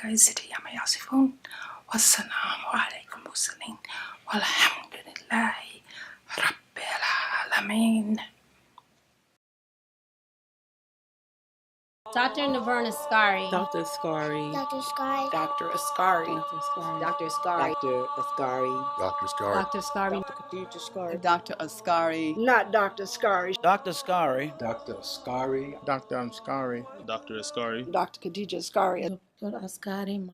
العزة عما يصفون والسلام عليكم المرسلين والحمد لله رب العالمين. Dr. Nevorn Askari. Dr. Askari. Dr. Askari. Dr. Askari. Dr. Askari. Dr. Askari. Dr. Askari. Dr. Askari. Dr. Khadijah Askari. Dr. Askari. Not Dr. Askari. Dr. Askari. Dr. Askari. Dr. Askari. Dr. Askari. Dr. Khadijah Askari. Dr. Askari.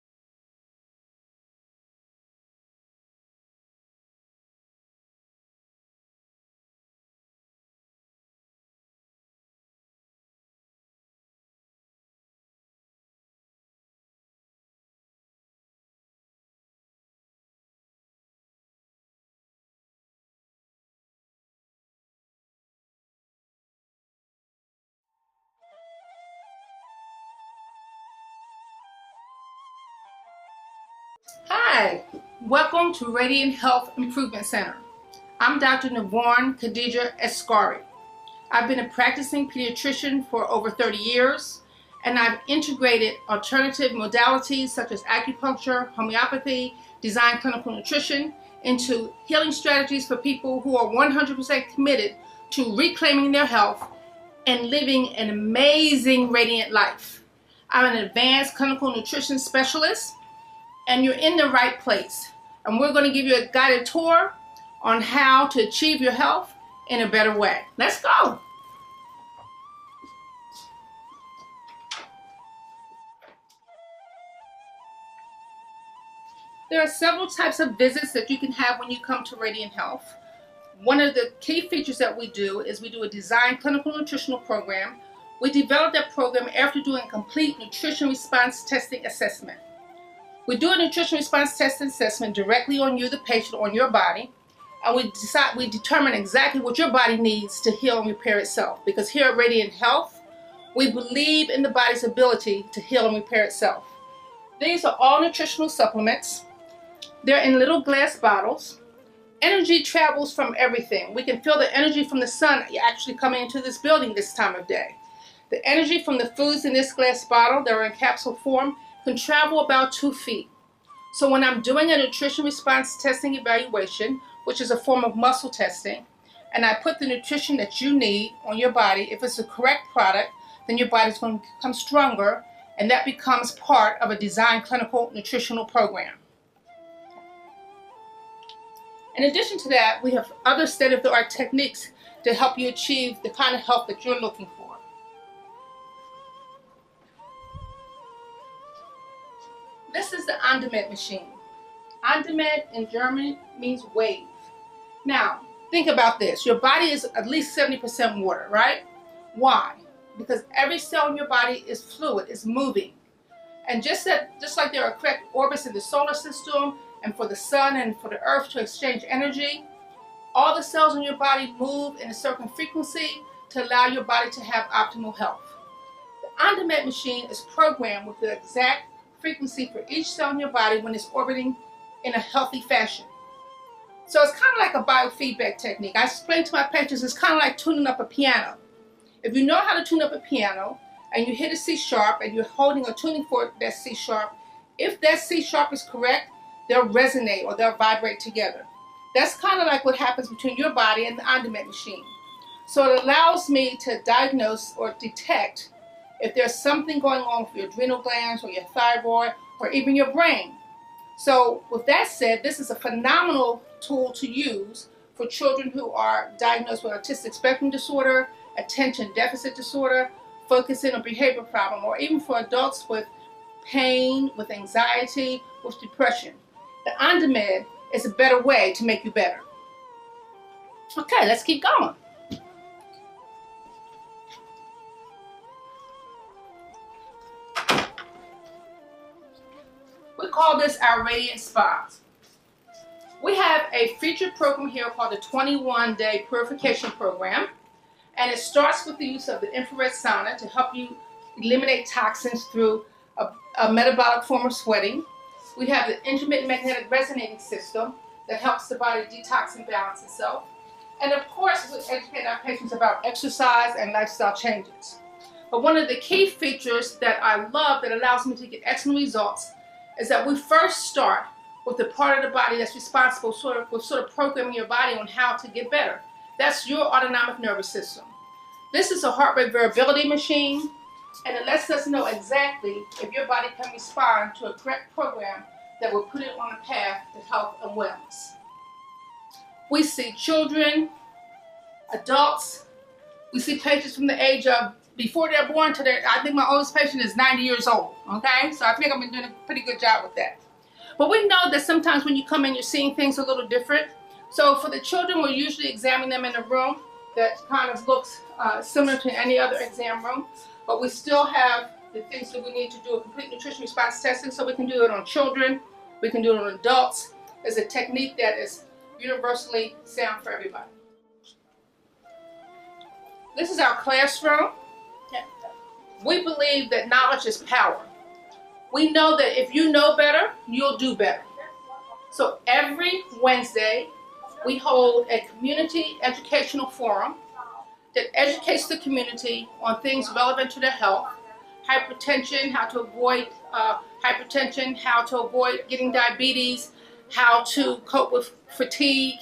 Hi, welcome to Radiant Health Improvement Center. I'm Dr. Nevorn Khadijah Askari. I've been a practicing pediatrician for over 30 years, and I've integrated alternative modalities such as acupuncture, homeopathy, design clinical nutrition into healing strategies for people who are 100% committed to reclaiming their health and living an amazing radiant life. I'm an advanced clinical nutrition specialist, and you're in the right place. And we're going to give you a guided tour on how to achieve your health in a better way. Let's go. There are several types of visits that you can have when you come to Radiant Health. One of the key features that we do is we do a design clinical nutritional program. We developed that program after doing a complete nutrition response testing assessment. We do a nutrition response testing assessment directly on you, the patient, on your body, and we determine exactly what your body needs to heal and repair itself. Because here at Radiant Health, we believe in the body's ability to heal and repair itself. These are all nutritional supplements. They're in little glass bottles. Energy travels from everything. We can feel the energy from the sun actually coming into this building this time of day. The energy from the foods in this glass bottle that are in capsule form can travel about 2 feet. So when I'm doing a nutrition response testing evaluation, which is a form of muscle testing, and I put the nutrition that you need on your body, if it's the correct product, then your body's going to become stronger, and that becomes part of a design clinical nutritional program. In addition to that, we have other state-of-the-art techniques to help you achieve the kind of health that you're looking for. This is the on-demand machine. On-demand in German means wave. Now, think about this. Your body is at least 70% water, right? Why? Because every cell in your body is fluid, is moving. And just like there are correct orbits in the solar system and for the sun and for the earth to exchange energy, all the cells in your body move in a certain frequency to allow your body to have optimal health. The on-demand machine is programmed with the exact frequency for each cell in your body when it's orbiting in a healthy fashion. So it's kind of like a biofeedback technique. I explain to my patients it's kind of like tuning up a piano. If you know how to tune up a piano and you hit a C sharp and you're holding a tuning fork that C sharp, if that C sharp is correct, they'll resonate or they'll vibrate together. That's kind of like what happens between your body and the on-demand machine. So it allows me to diagnose or detect if there's something going on with your adrenal glands or your thyroid or even your brain. So with that said, this is a phenomenal tool to use for children who are diagnosed with autistic spectrum disorder, attention deficit disorder, focusing or behavior problem, or even for adults with pain, with anxiety, with depression. The on-demand is a better way to make you better. Okay, let's keep going. We call this our Radiant Spas. We have a featured program here called the 21-day purification program, and it starts with the use of the infrared sauna to help you eliminate toxins through a metabolic form of sweating. We have the intermittent magnetic resonating system that helps the body detox and balance itself. And of course, we educate our patients about exercise and lifestyle changes. But one of the key features that I love that allows me to get excellent results is that we first start with the part of the body that's responsible with programming your body on how to get better. That's your autonomic nervous system. This is a heart rate variability machine, and it lets us know exactly if your body can respond to a correct program that will put it on a path to health and wellness. We see children, adults, we see patients from the age of before they're born to I think my oldest patient is 90 years old, okay? So I think I've been doing a pretty good job with that. But we know that sometimes when you come in, you're seeing things a little different. So for the children, we'll usually examine them in a room that kind of looks similar to any other exam room. But we still have the things that we need to do a complete nutrition response testing, so we can do it on children, we can do it on adults. It's a technique that is universally sound for everybody. This is our classroom. We believe that knowledge is power. We know that if you know better, you'll do better. So every Wednesday, we hold a community educational forum that educates the community on things relevant to their health, hypertension, how to avoid hypertension, how to avoid getting diabetes, how to cope with fatigue.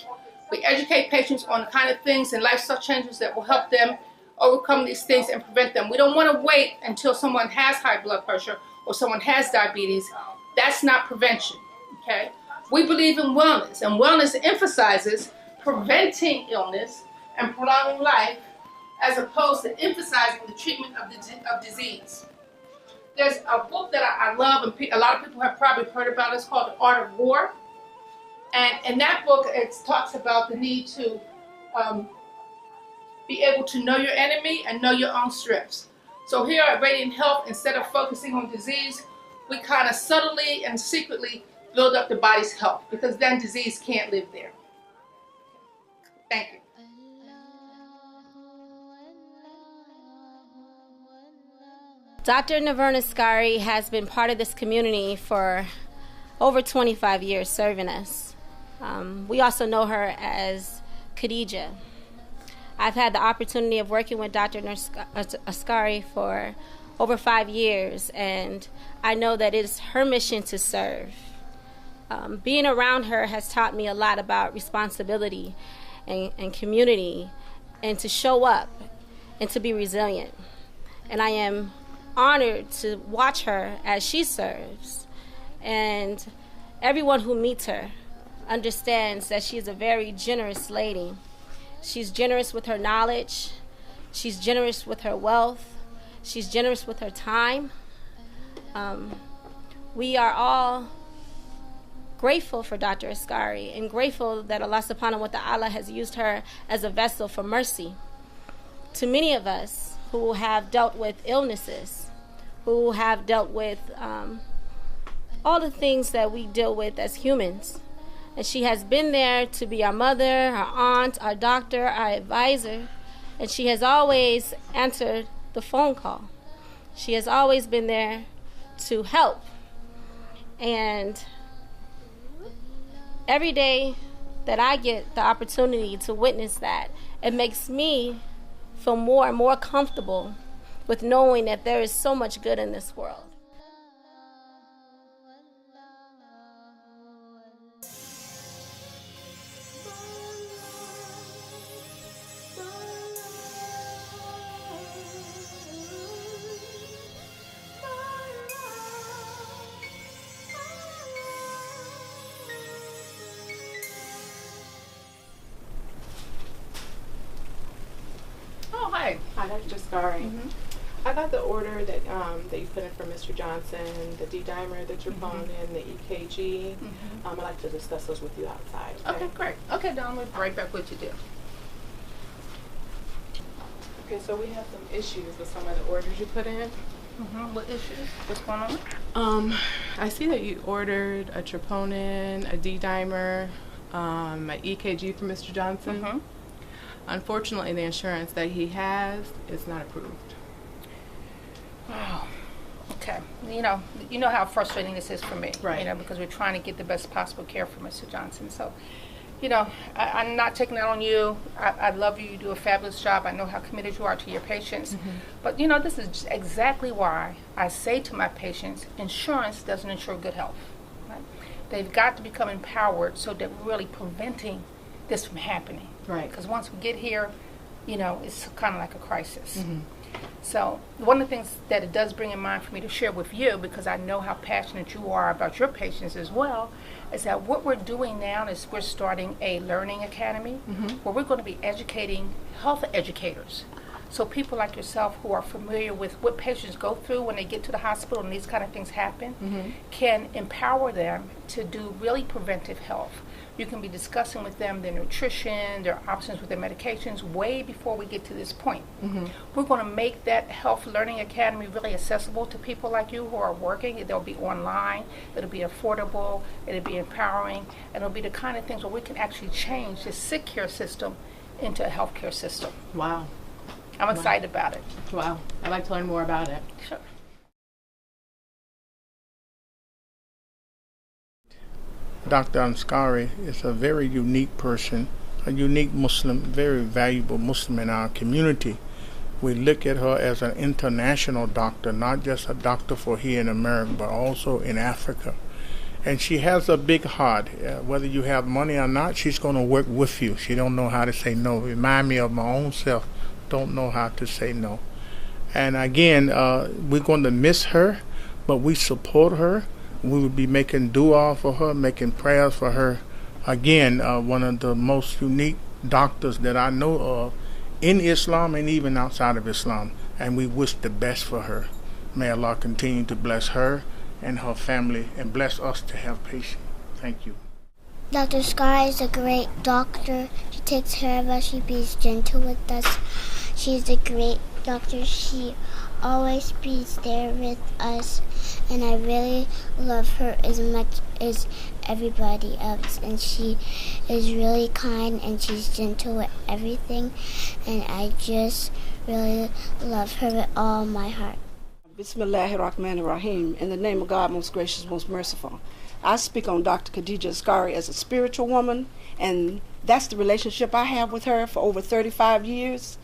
We educate patients on the kind of things and lifestyle changes that will help them overcome these things and prevent them. We don't want to wait until someone has high blood pressure or someone has diabetes. That's not prevention, okay? We believe in wellness, and wellness emphasizes preventing illness and prolonging life as opposed to emphasizing the treatment of disease. There's a book that I love, and a lot of people have probably heard about. It's called The Art of War. And in that book, it talks about the need to be able to know your enemy and know your own strengths. So here at Radiant Health, instead of focusing on disease, we kind of subtly and secretly build up the body's health, because then disease can't live there. Thank you. Dr. Nevorn Askari has been part of this community for over 25 years, serving us. We also know her as Khadijah. I've had the opportunity of working with Dr. Askari for over 5 years, and I know that it is her mission to serve. Being around her has taught me a lot about responsibility and community, and to show up and to be resilient. And I am honored to watch her as she serves. And everyone who meets her understands that she is a very generous lady. She's generous with her knowledge. She's generous with her wealth. She's generous with her time. We are all grateful for Dr. Askari, and grateful that Allah subhanahu wa ta'ala has used her as a vessel for mercy to many of us who have dealt with illnesses, who have dealt with all the things that we deal with as humans. And she has been there to be our mother, our aunt, our doctor, our advisor, and she has always answered the phone call. She has always been there to help. And every day that I get the opportunity to witness that, it makes me feel more and more comfortable with knowing that there is so much good in this world. Hi. Hi, Dr. Askari. I got the order that you put in for Mr. Johnson, the D-dimer, the troponin, the EKG. I'd like to discuss those with you outside. Okay, great. Okay, Don, we'll be right back with you, dear. Okay, so we have some issues with some of the orders you put in. What issues? What's going on? I see that you ordered a troponin, a D-dimer, an EKG for Mr. Johnson. Unfortunately, the insurance that he has is not approved. Oh, okay. You know how frustrating this is for me. Right. You know, because we're trying to get the best possible care for Mr. Johnson. So, you know, I'm not taking that on you. I love you. You do a fabulous job. I know how committed you are to your patients. But, you know, this is exactly why I say to my patients, insurance doesn't insure good health. Right? They've got to become empowered so that we're really preventing this from happening. Right. Because once we get here, you know, it's kind of like a crisis. So one of the things that it does bring in mind for me to share with you, because I know how passionate you are about your patients as well, is that what we're doing now is we're starting a learning academy where we're going to be educating health educators. So people like yourself who are familiar with what patients go through when they get to the hospital and these kind of things happen can empower them to do really preventive health. You can be discussing with them their nutrition, their options with their medications way before we get to this point. We're going to make that health learning academy really accessible to people like you who are working. It'll be online, it'll be affordable, it'll be empowering, and it'll be the kind of things where we can actually change the sick care system into a healthcare system. Wow. I'm excited about it. Wow. I'd like to learn more about it. Sure. Dr. Askari is a very unique person, a unique Muslim, very valuable Muslim in our community. We look at her as an international doctor, not just a doctor for here in America, but also in Africa. And she has a big heart. Whether you have money or not, she's going to work with you. She don't know how to say no. Remind me of my own self. Don't know how to say no. And again, we're going to miss her, but we support her. We will be making dua for her, making prayers for her. Again, one of the most unique doctors that I know of in Islam and even outside of Islam. And we wish the best for her. May Allah continue to bless her and her family and bless us to have patience. Thank you. Dr. Askari is a great doctor. She takes care of us. She be gentle with us. She's a great doctor. She always be there with us. And I really love her as much as everybody else. And she is really kind and she's gentle with everything. And I just really love her with all my heart. Bismillahirrahmanirrahim. In the name of God, most gracious, most merciful. I speak on Dr. Khadijah Askari as a spiritual woman, and that's the relationship I have with her for over 35 years.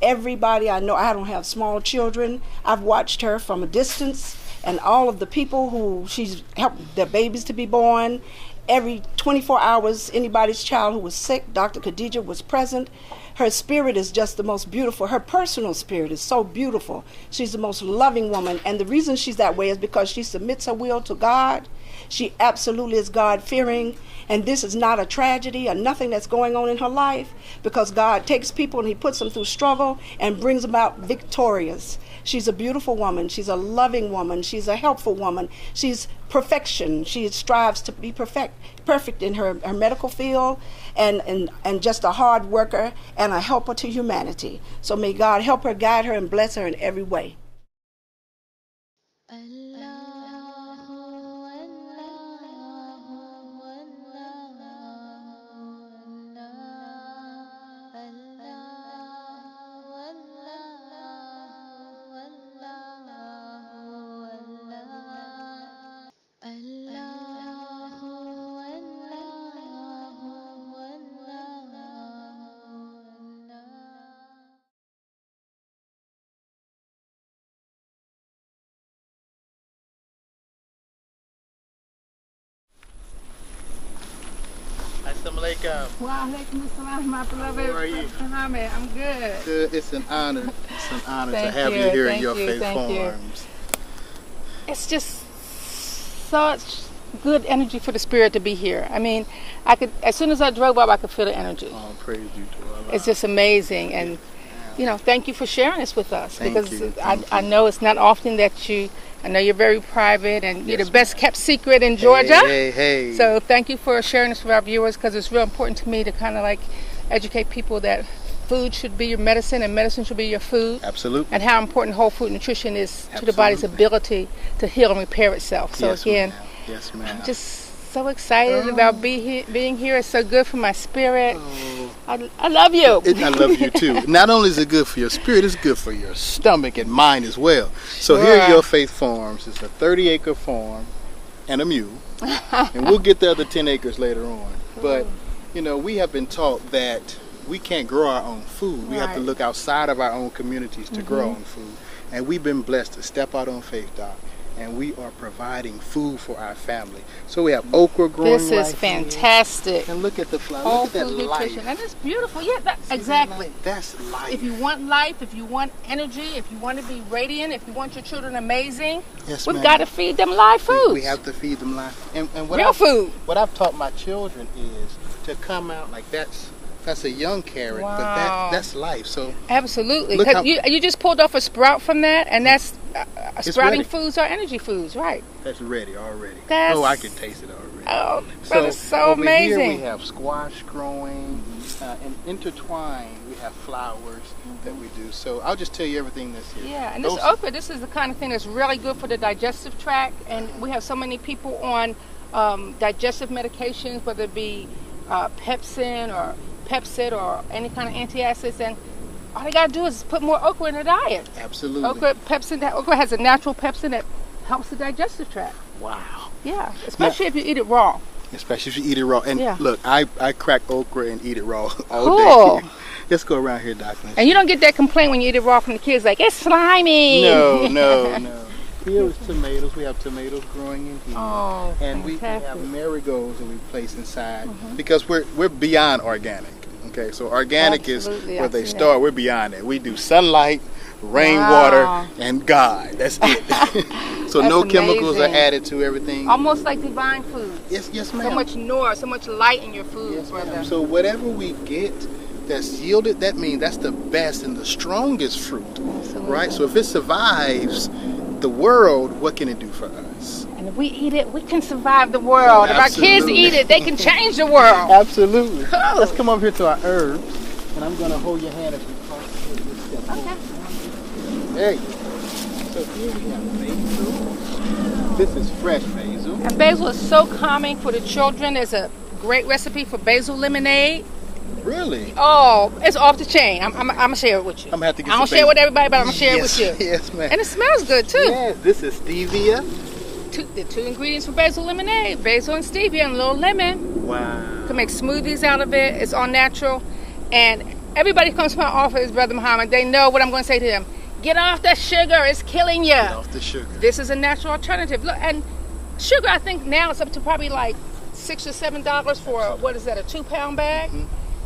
Everybody I know, I don't have small children. I've watched her from a distance, and all of the people who she's helped their babies to be born. Every 24 hours, anybody's child who was sick, Dr. Khadijah was present. Her spirit is just the most beautiful. Her personal spirit is so beautiful. She's the most loving woman, and the reason she's that way is because she submits her will to God. She absolutely is God-fearing, and this is not a tragedy or nothing that's going on in her life, because God takes people and he puts them through struggle and brings them out victorious. She's a beautiful woman. She's a loving woman. She's a helpful woman. She's perfection. She strives to be perfect in her medical field, and just a hard worker and a helper to humanity. So may God help her, guide her, and bless her in every way. Assalamu alaikum. Wa alaikum assalam, my beloved. How are you? Muhammad, I'm good. Good. It's an honor. It's an honor to Thank have you, you here in thank your you, faith thank you. forms. It's just such good energy for the spirit to be here. I mean, I could, as soon as I drove up, I could feel the energy. Oh, praise you to Allah. It's just amazing, and you know, thank you for sharing this with us. Thank because you, I know it's not often that I know you're very private and you're the best kept secret in Georgia. Hey. So thank you for sharing this with our viewers, because it's real important to me to kind of like educate people that food should be your medicine and medicine should be your food. Absolutely. And how important whole food nutrition is to the body's ability to heal and repair itself. So Yes, again, ma'am. Yes, ma'am. I'm just so excited about being here. It's so good for my spirit. I love you. I love you too. Not only is it good for your spirit, it's good for your stomach and mind as well. So Sure. here are your faith farms. It's a 30-acre farm and a mule. And we'll get the other 10 acres later on. But You know, we have been taught that we can't grow our own food. We have to look outside of our own communities to grow our own food. And we've been blessed to step out on faith, Doc, and we are providing food for our family. So we have okra growing This is fantastic. And look at the flower. Whole Look at that food life. nutrition. And it's beautiful. Yeah, exactly. That's life. If you want life, if you want energy, if you want to be radiant, if you want your children amazing, we've got to feed them live food. We have to feed them live. And what real food. What I've taught my children is to come out like that's a young carrot, but that's life. So absolutely. You just pulled off a sprout from that, and that's sprouting foods are energy foods, right? That's ready already. I can taste it already. Oh, that is so amazing. Here we have squash growing, and intertwined we have flowers that we do. So I'll just tell you everything that's here. Yeah, and this okra, this is the kind of thing that's really good for the digestive tract, and we have so many people on digestive medications, whether it be Pepsin or Pepsid or any kind of antacids, and all they gotta do is put more okra in their diet. Absolutely. Okra has a natural pepsin that helps the digestive tract. Wow. Yeah, especially if you eat it raw. Especially if you eat it raw. And look, I crack okra and eat it raw all day. Let's go around here, Doc. And you don't get that complaint when you eat it raw from the kids, like, it's slimy. No. Here is tomatoes. We have tomatoes growing in here. Oh, and fantastic. we have marigolds that we place inside because we're beyond organic. Okay, so organic is where they start. We're beyond that. We do sunlight, rainwater, and God. That's it. So no chemicals are added to everything. Almost like divine food. Yes, ma'am. So much nour, so much light in your food, brother. So whatever we get that's yielded, that means that's the best and the strongest fruit. Absolutely. Right? So if it survives the world, what can it do for us? And if we eat it, we can survive the world. If our kids eat it, they can change the world. Absolutely. Cool. Let's come over here to our herbs, and I'm going to hold your hand as we cross this step. Okay. There you go. So here we have basil. This is fresh basil. And basil is so calming for the children. There's a great recipe for basil lemonade. Really? Oh, it's off the chain. I'm gonna share it with you. I'm gonna have to get I don't share it with everybody, but I'm gonna share it with you. Yes, ma'am. And it smells good too. Yes, this is stevia. The two ingredients for basil lemonade: basil and stevia, and a little lemon. Wow. You can make smoothies out of it. It's all natural, and everybody comes to my office, Brother Muhammad. They know what I'm going to say to them: get off the sugar; it's killing you. Get off the sugar. This is a natural alternative. Look, and sugar, I think now it's up to probably like $6 or $7 for what is that, a 2-pound bag?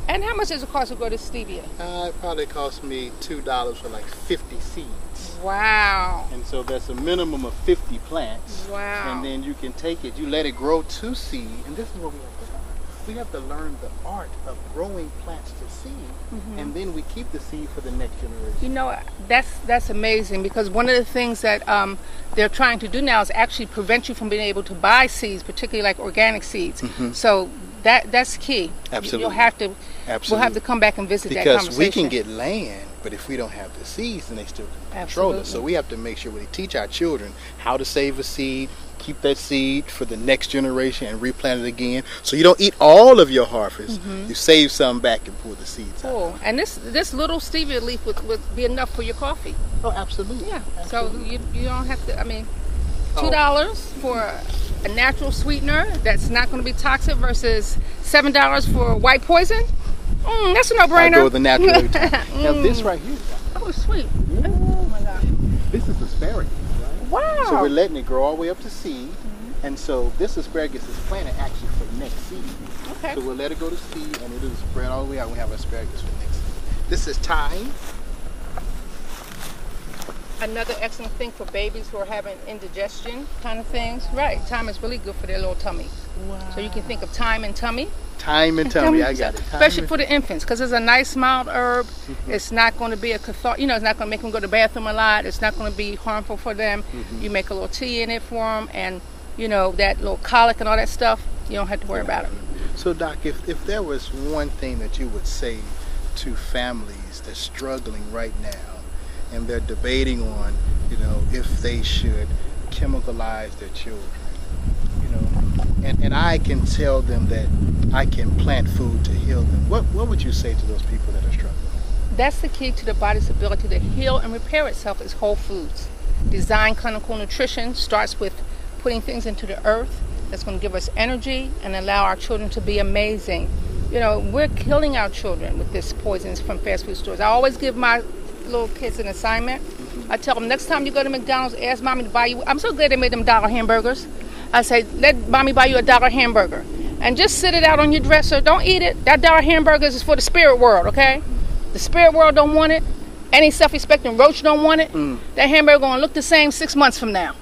And how much does it cost to grow this stevia? It probably cost me $2 for like 50 seeds. Wow. And so that's a minimum of 50 plants. Wow. And then you can take it, you let it grow to seed, and this is what we have to learn. We have to learn the art of growing plants to seed, and then we keep the seed for the next generation. You know, that's amazing, because one of the things that they're trying to do now is actually prevent you from being able to buy seeds, particularly like organic seeds. So that's key. Absolutely. You'll have to. We'll have to come back and visit that conversation. Because we can get land, but if we don't have the seeds, then they still control us. So we have to make sure we teach our children how to save a seed, keep that seed for the next generation, and replant it again. So you don't eat all of your harvest. You save some back and pull the seeds out. And this little stevia leaf would be enough for your coffee. Oh, absolutely. Yeah. Absolutely. So you don't have to. I mean, $2 for a natural sweetener that's not going to be toxic versus $7 for white poison. That's a no-brainer. I go with the natural every time. Now this right here. Oh, sweet. Oh my God. This is asparagus, right? Wow. So we're letting it grow all the way up to seed. And so this asparagus is planted actually for next seed. Okay. So we'll let it go to seed, and it'll spread all the way out. We have asparagus for next seed. This is thyme. Another excellent thing for babies who are having indigestion kind of things. Right. Thyme is really good for their little tummy. Wow. So you can think of thyme and tummy. Thyme and tummy, I got it. Especially for the infants, because it's a nice mild herb. It's not going to be it's not going to make them go to the bathroom a lot. It's not going to be harmful for them. You make a little tea in it for them, and that little colic and all that stuff, you don't have to worry about it. So Doc, if there was one thing that you would say to families that's struggling right now, and they're debating on, if they should chemicalize their children, and I can tell them that I can plant food to heal them, what would you say to those people that are struggling? That's the key to the body's ability to heal and repair itself is whole foods. Design clinical nutrition starts with putting things into the earth that's going to give us energy and allow our children to be amazing. You know, we're killing our children with this poisons from fast food stores. I always give my little kids an assignment. I tell them, next time you go to McDonald's, ask mommy to buy you. I'm so glad they made them dollar hamburgers. I say, let mommy buy you a dollar hamburger. And just sit it out on your dresser. Don't eat it. That dollar hamburger is for the spirit world, okay? The spirit world don't want it. Any self-respecting roach don't want it. That hamburger gonna look the same 6 months from now.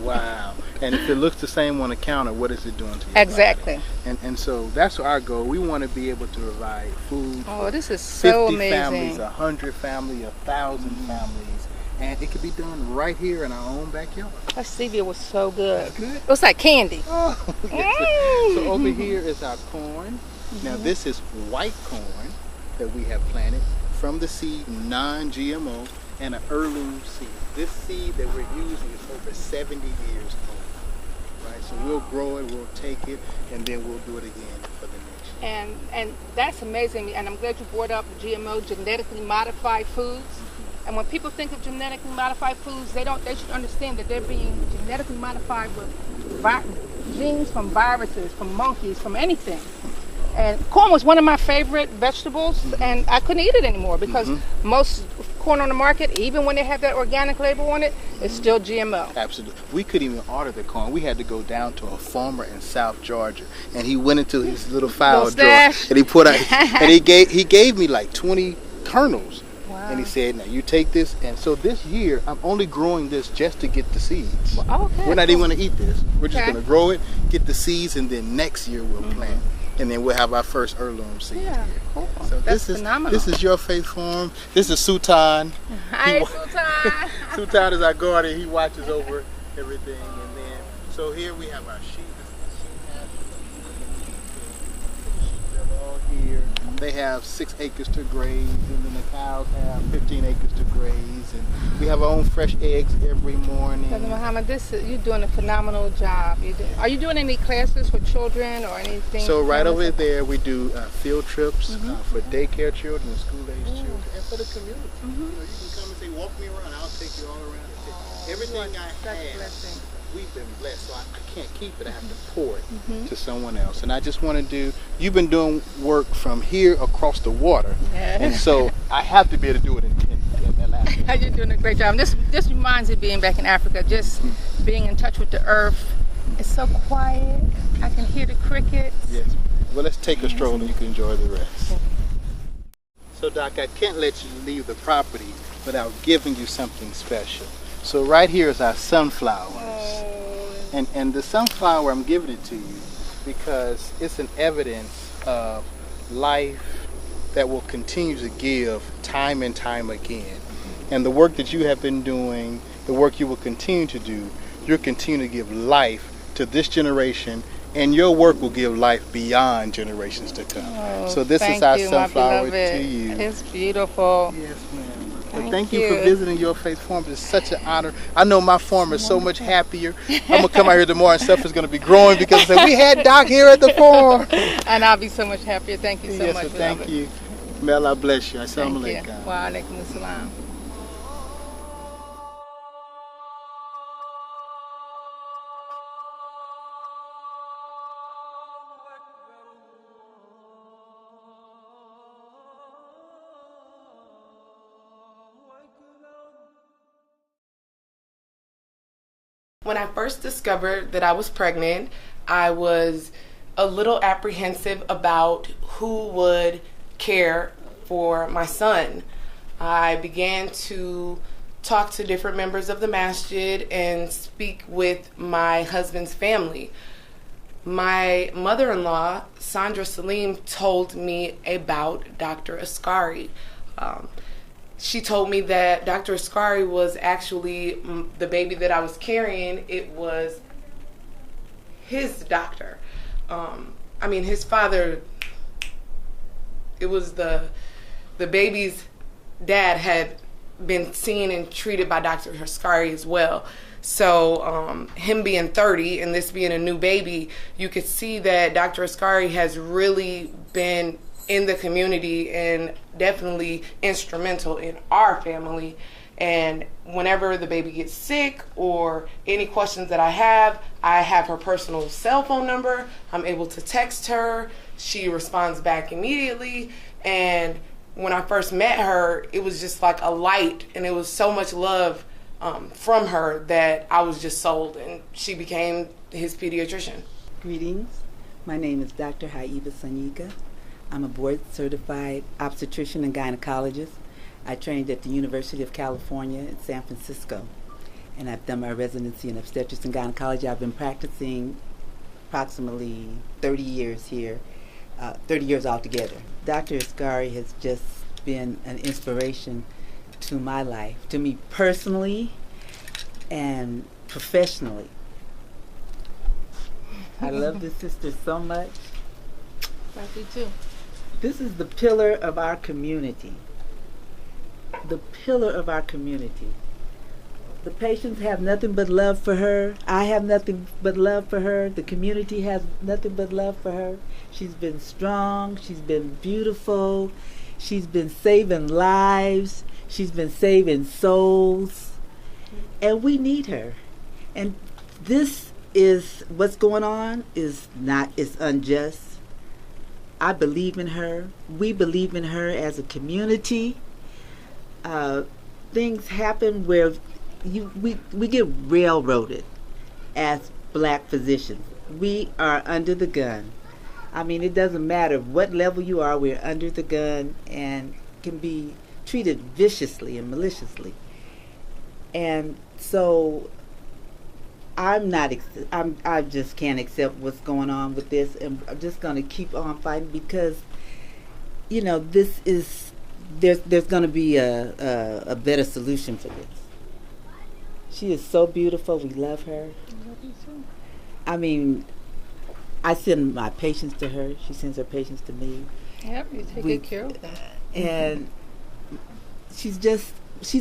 Wow. And if it looks the same on the counter, what is it doing to you? Exactly. And so that's our goal. We want to be able to provide food. Oh, this is so 50 amazing. families, 100 families, 1,000 families. And it could be done right here in our own backyard. That stevia was so good. That's good. It was like candy. Oh, yes. So over here is our corn. Now this is white corn that we have planted from the seed, non-GMO, and an heirloom seed. This seed that we're using is over 70 years old. Right? So we'll grow it, we'll take it, and then we'll do it again for the next year. And that's amazing. And I'm glad you brought up GMO, genetically modified foods. And when people think of genetically modified foods, they should understand that they're being genetically modified with genes from viruses, from monkeys, from anything. And corn was one of my favorite vegetables, and I couldn't eat it anymore because most corn on the market, even when they have that organic label on it, it's still GMO. Absolutely. We couldn't even order the corn. We had to go down to a farmer in South Georgia, and he went into his little file drawer, and he put out, and he gave me like 20 kernels. Wow. And he said, now you take this, and so this year I'm only growing this just to get the seeds. Well, okay, we're not even going to eat this. We're just going to grow it, get the seeds, and then next year we'll plant. And then we'll have our first heirloom seed. Yeah, cool. So that's phenomenal. This is your faith farm. This is Sultan. Hi, Sultan. Sultan is our guardian. He watches over everything. And then, so here we have our sheep. Here. They have 6 acres to graze, and then the cows have 15 acres to graze, and we have our own fresh eggs every morning. Brother Muhammad, you're doing a phenomenal job. Are you doing any classes for children or anything? So right over there we do field trips for daycare children and school-age children, and for the community. You know, you can come and say, walk me around, I'll take you all around. Everything I have, we've been blessed, so I can't keep it. I have to pour it to someone else. And I just want to you've been doing work from here across the water. Yeah. And so I have to be able to do it in Alaska. You're doing a great job. This reminds me of being back in Africa, just being in touch with the earth. It's so quiet. I can hear the crickets. Yes. Well, let's take a stroll and you can enjoy the rest. So, Doc, I can't let you leave the property without giving you something special. So right here is our sunflowers. And the sunflower, I'm giving it to you because it's an evidence of life that will continue to give time and time again. And the work that you have been doing, the work you will continue to do, you'll continue to give life to this generation, and your work will give life beyond generations to come. So this is our sunflower to you. It's beautiful. Yes, ma'am. Thank you for visiting Your Faith Farm. It's such an honor. I know my farm is so much happier. I'm going to come out here tomorrow and stuff is going to be growing because we had Doc here at the farm. And I'll be so much happier. Thank you so much. Thank you. May Allah bless you. Assalamu alaikum. Wa alaikum assalam. When I first discovered that I was pregnant, I was a little apprehensive about who would care for my son. I began to talk to different members of the masjid and speak with my husband's family. My mother-in-law, Sandra Salim, told me about Dr. Askari. She told me that Dr. Askari was actually the baby that I was carrying. It was his doctor. His father, it was the baby's dad had been seen and treated by Dr. Askari as well. So him being 30 and this being a new baby, you could see that Dr. Askari has really been in the community and definitely instrumental in our family. And whenever the baby gets sick or any questions that I have her personal cell phone number. I'm able to text her. she responds back immediately. And when I first met her, it was just like a light, and it was so much love from her that I was just sold, and she became his pediatrician. Greetings. My name is Dr. Haiba Sanyika. I'm a board-certified obstetrician and gynecologist. I trained at the University of California in San Francisco, and I've done my residency in obstetrics and gynecology. I've been practicing approximately 30 years here, 30 years altogether. Dr. Askari has just been an inspiration to my life, to me personally and professionally. I love this sister so much. I do too. This is the pillar of our community. The pillar of our community. The patients have nothing but love for her. I have nothing but love for her. The community has nothing but love for her. She's been strong. She's been beautiful. She's been saving lives. She's been saving souls. And we need her. And this is what's going on is unjust. I believe in her. We believe in her as a community. Things happen where we get railroaded as black physicians. We are under the gun. I mean, it doesn't matter what level you are, we're under the gun and can be treated viciously and maliciously. And so I just can't accept what's going on with this, and I'm just going to keep on fighting because, you know, there's going to be a better solution for this. She is so beautiful. We love her. I love you too. I mean, I send my patients to her. She sends her patients to me. Yep, you take good care of them. And she's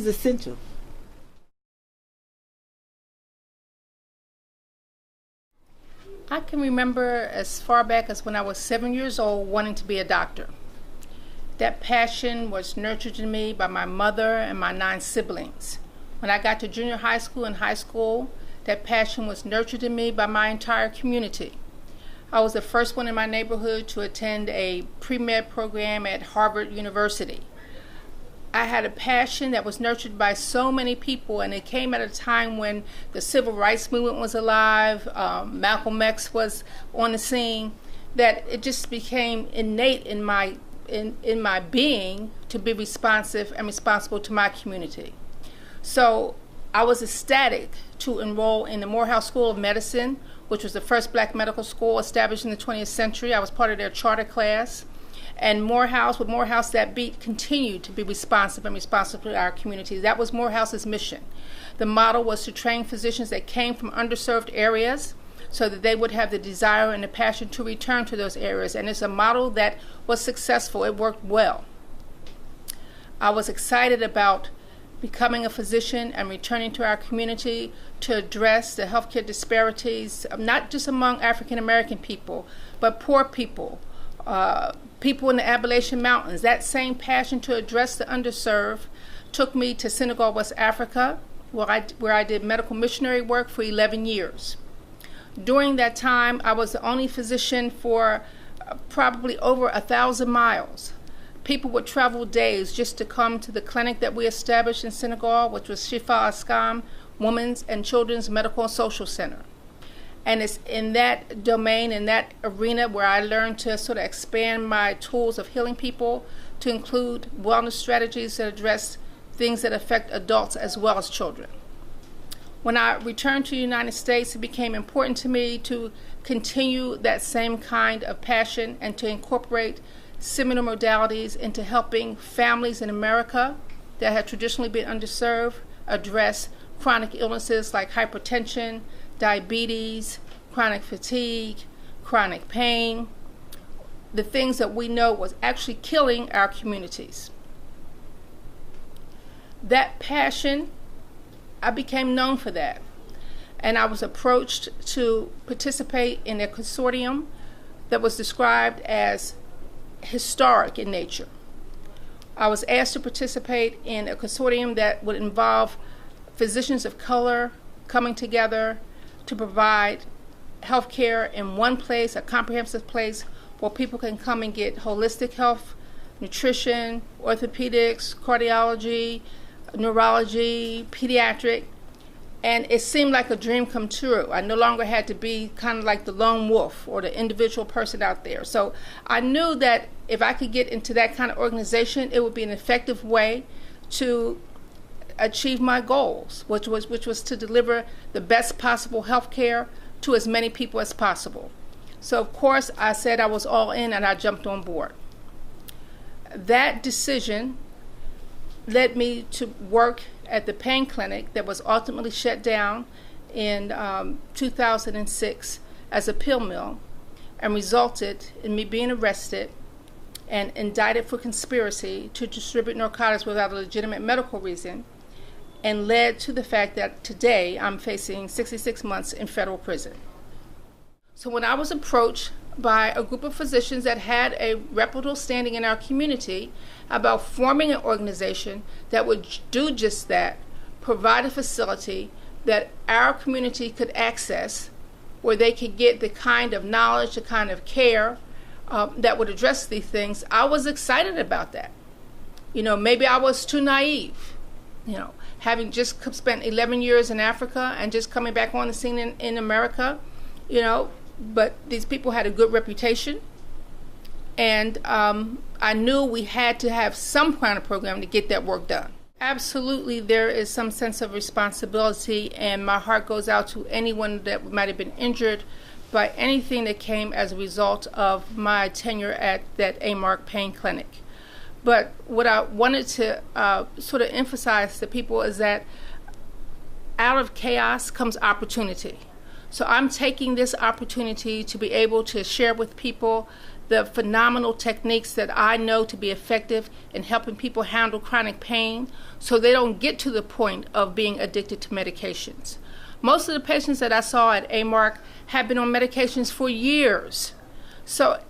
essential. I can remember as far back as when I was 7 years old wanting to be a doctor. That passion was nurtured in me by my mother and my 9 siblings. When I got to junior high school and high school, that passion was nurtured in me by my entire community. I was the first one in my neighborhood to attend a pre-med program at Harvard University. I had a passion that was nurtured by so many people, and it came at a time when the civil rights movement was alive, Malcolm X was on the scene, that it just became innate in my being to be responsive and responsible to my community. So I was ecstatic to enroll in the Morehouse School of Medicine, which was the first black medical school established in the 20th century. I was part of their charter class. And Morehouse, with Morehouse That Beat, continued to be responsive and responsible to our community. That was Morehouse's mission. The model was to train physicians that came from underserved areas so that they would have the desire and the passion to return to those areas. And it's a model that was successful. It worked well. I was excited about becoming a physician and returning to our community to address the healthcare disparities, not just among African American people, but poor people, people in the Appalachian Mountains. That same passion to address the underserved took me to Senegal, West Africa, where I did medical missionary work for 11 years. During that time, I was the only physician for probably over 1,000 miles. People would travel days just to come to the clinic that we established in Senegal, which was Shifa Askam Women's and Children's Medical and Social Center. And it's in that domain, in that arena, where I learned to sort of expand my tools of healing people to include wellness strategies that address things that affect adults as well as children. When I returned to the United States, it became important to me to continue that same kind of passion and to incorporate similar modalities into helping families in America that had traditionally been underserved address chronic illnesses like hypertension, diabetes, chronic fatigue, chronic pain, the things that we know was actually killing our communities. That passion, I became known for that. And I was approached to participate in a consortium that was described as historic in nature. I was asked to participate in a consortium that would involve physicians of color coming together to provide health care in one place, a comprehensive place where people can come and get holistic health, nutrition, orthopedics, cardiology, neurology, pediatric, and it seemed like a dream come true. I no longer had to be kind of like the lone wolf or the individual person out there. So I knew that if I could get into that kind of organization, it would be an effective way to achieve my goals, which was to deliver the best possible health care to as many people as possible. So of course I said I was all in and I jumped on board. That decision led me to work at the pain clinic that was ultimately shut down in 2006 as a pill mill, and resulted in me being arrested and indicted for conspiracy to distribute narcotics without a legitimate medical reason, and led to the fact that today I'm facing 66 months in federal prison. So when I was approached by a group of physicians that had a reputable standing in our community about forming an organization that would do just that, provide a facility that our community could access, where they could get the kind of knowledge, the kind of care that would address these things, I was excited about that. Maybe I was too naive, having just spent 11 years in Africa and just coming back on the scene in America, but these people had a good reputation, and I knew we had to have some kind of program to get that work done. Absolutely, there is some sense of responsibility, and my heart goes out to anyone that might have been injured by anything that came as a result of my tenure at that AMARC pain clinic. But what I wanted to sort of emphasize to people is that out of chaos comes opportunity. So I'm taking this opportunity to be able to share with people the phenomenal techniques that I know to be effective in helping people handle chronic pain so they don't get to the point of being addicted to medications. Most of the patients that I saw at AMARC have been on medications for years. So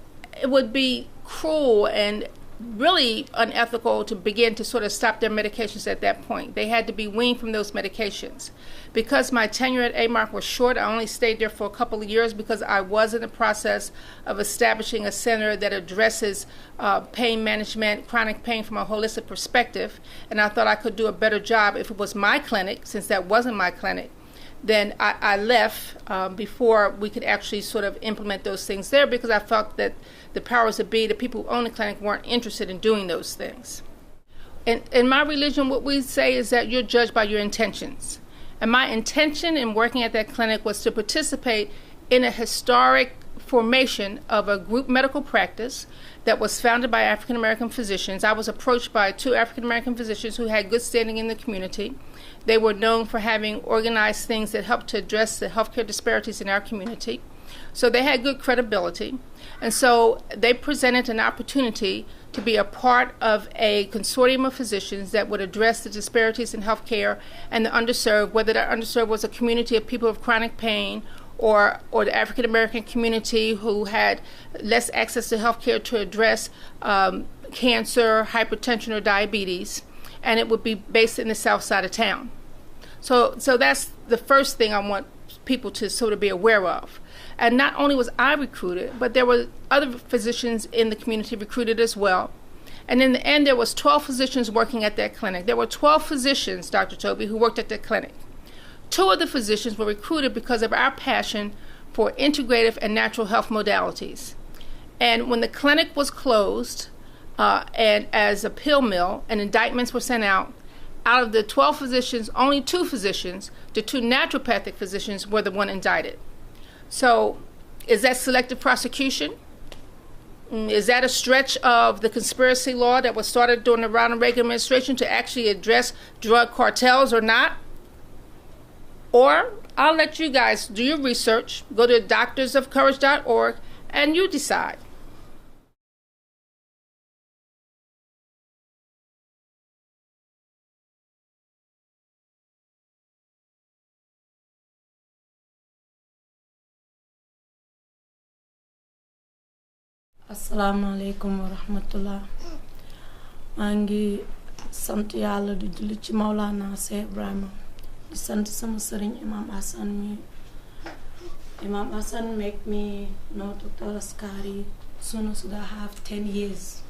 it would be cruel and really unethical to begin to sort of stop their medications at that point. They had to be weaned from those medications. Because my tenure at AMARC was short, I only stayed there for a couple of years because I was in the process of establishing a center that addresses pain management, chronic pain from a holistic perspective, and I thought I could do a better job if it was my clinic. Since that wasn't my clinic, then I left before we could actually sort of implement those things there, because I felt that the powers that be, the people who own the clinic, weren't interested in doing those things. In my religion, what we say is that you're judged by your intentions. And my intention in working at that clinic was to participate in a historic formation of a group medical practice that was founded by African American physicians. I was approached by 2 African American physicians who had good standing in the community. They were known for having organized things that helped to address the healthcare disparities in our community. So they had good credibility. And so they presented an opportunity to be a part of a consortium of physicians that would address the disparities in healthcare and the underserved, whether that underserved was a community of people with chronic pain or the African American community who had less access to healthcare to address cancer, hypertension, or diabetes. And it would be based in the south side of town. So that's the first thing I want people to sort of be aware of. And not only was I recruited, but there were other physicians in the community recruited as well. And in the end, there was 12 physicians working at that clinic. There were 12 physicians, Dr. Toby, who worked at that clinic. 2 of the physicians were recruited because of our passion for integrative and natural health modalities. And when the clinic was closed, and as a pill mill, and indictments were sent out of the 12 physicians, only 2 physicians, the 2 naturopathic physicians, were the one indicted. So is that selective prosecution? Is that a stretch of the conspiracy law that was started during the Ronald Reagan administration to actually address drug cartels or not? Or I'll let you guys do your research, go to doctorsofcourage.org, and you decide. Assalamu alaikum wa rahmatullah. Mangi sant Yalla di julli ci Maulana Cheikh Ibrahima. Di sant sama serigne Imam Hassan mi. Imam Hassan make me know Dr. Askari Soon as I have 10 years.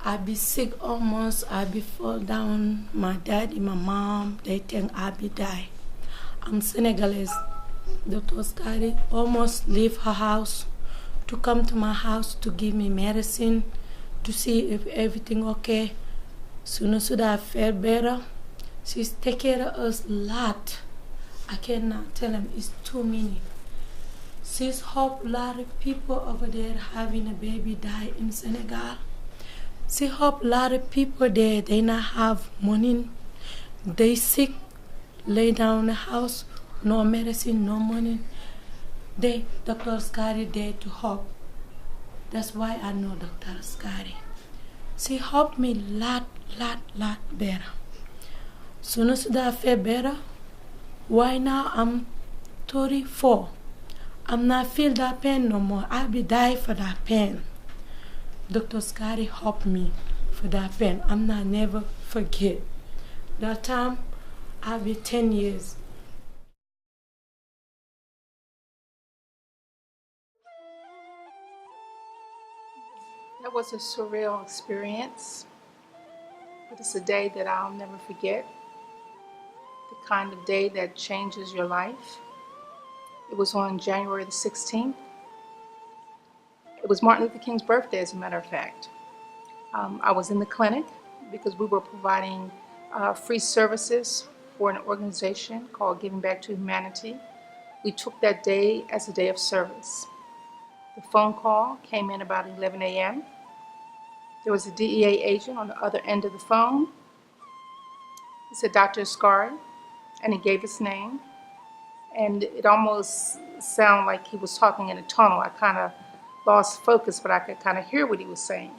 I be sick almost. I be fall down. My daddy, my mom, they think I be die. I'm Senegalese. Dr. Askari almost leave her house to come to my house to give me medicine to see if everything okay. Soon as I feel better, she's take care of us a lot. I cannot tell them, it's too many. She's helped a lot of people over there having a baby die in Senegal. She helped a lot of people there, they not have money. They sick, lay down in the house, no medicine, no money. They, Dr. Askari there to help. That's why I know Dr. Askari. She helped me lot better. Soon as I feel better, why now I'm 34. I'm not feel that pain no more. I'll be die for that pain. Dr. Askari helped me for that pain. I'm not never forget. That time, I'll be 10 years. That was a surreal experience, but it's a day that I'll never forget. The kind of day that changes your life. It was on January the 16th. It was Martin Luther King's birthday, as a matter of fact. I was in the clinic because we were providing free services for an organization called Giving Back to Humanity. We took that day as a day of service. The phone call came in about 11 a.m. There was a DEA agent on the other end of the phone. He said, Dr. Askari, and he gave his name. And it almost sounded like he was talking in a tunnel. I kind of lost focus, but I could kind of hear what he was saying.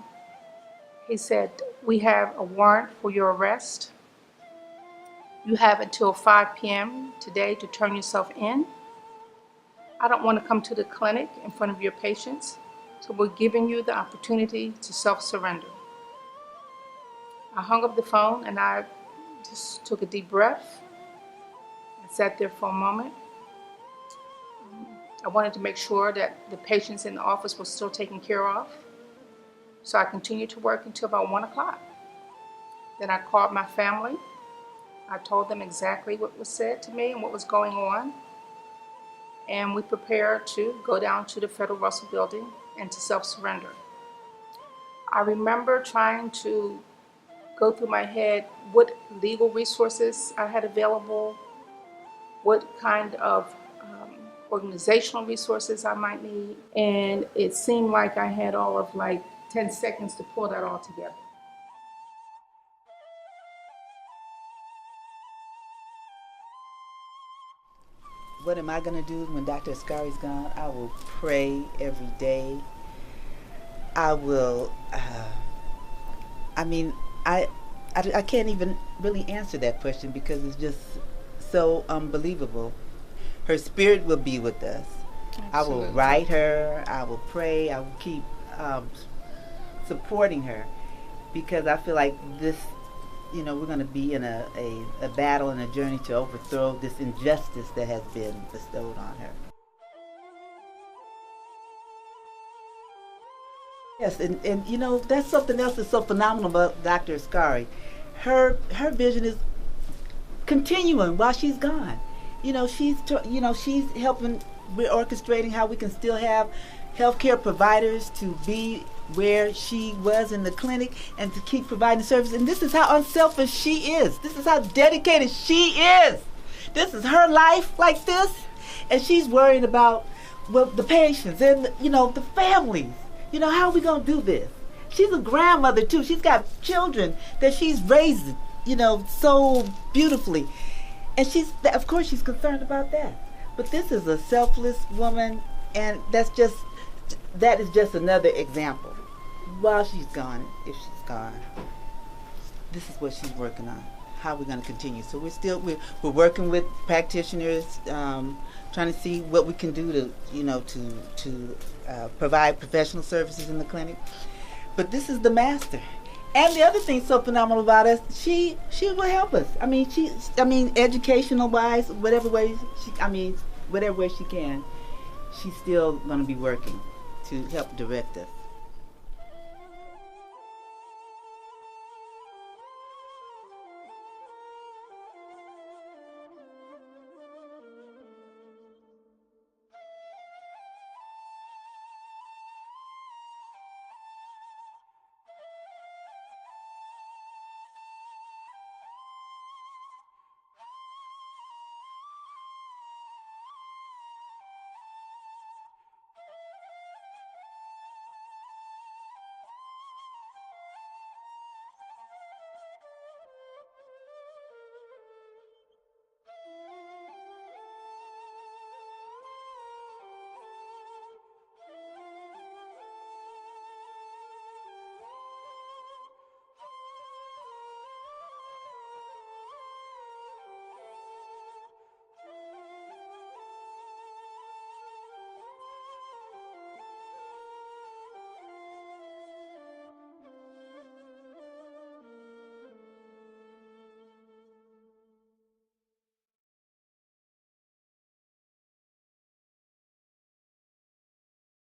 He said, we have a warrant for your arrest. You have until 5 p.m. today to turn yourself in. I don't want to come to the clinic in front of your patients, so we're giving you the opportunity to self-surrender. I hung up the phone and I just took a deep breath and sat there for a moment. I wanted to make sure that the patients in the office were still taken care of. So I continued to work until about 1 o'clock. Then I called my family. I told them exactly what was said to me and what was going on. And we prepared to go down to the Federal Russell Building and to self-surrender. I remember trying to go through my head what legal resources I had available, what kind of organizational resources I might need, and it seemed like I had all of 10 seconds to pull that all together. What am I going to do when Dr. Askari's gone? I will pray every day. I will, I can't even really answer that question because it's just so unbelievable. Her spirit will be with us. Absolutely. I will write her. I will pray. I will keep supporting her because I feel like this, we're going to be in a battle and a journey to overthrow this injustice that has been bestowed on her. Yes, and that's something else that's so phenomenal about Dr. Askari. Her vision is continuing while she's gone. She's helping, we're orchestrating how we can still have healthcare providers to be where she was in the clinic and to keep providing services. And this is how unselfish she is. This is how dedicated she is. This is her life like this. And she's worrying about the patients and, the families. How are we going to do this? She's a grandmother, too. She's got children that she's raised, so beautifully. And of course, she's concerned about that. But this is a selfless woman, and that is just another example. While she's gone, if she's gone, this is what she's working on. How we're going to continue. So we're working with practitioners, trying to see what we can do to provide professional services in the clinic. But this is the master. And the other thing so phenomenal about us, she will help us. Educational wise, whatever way she can, she's still going to be working to help direct us.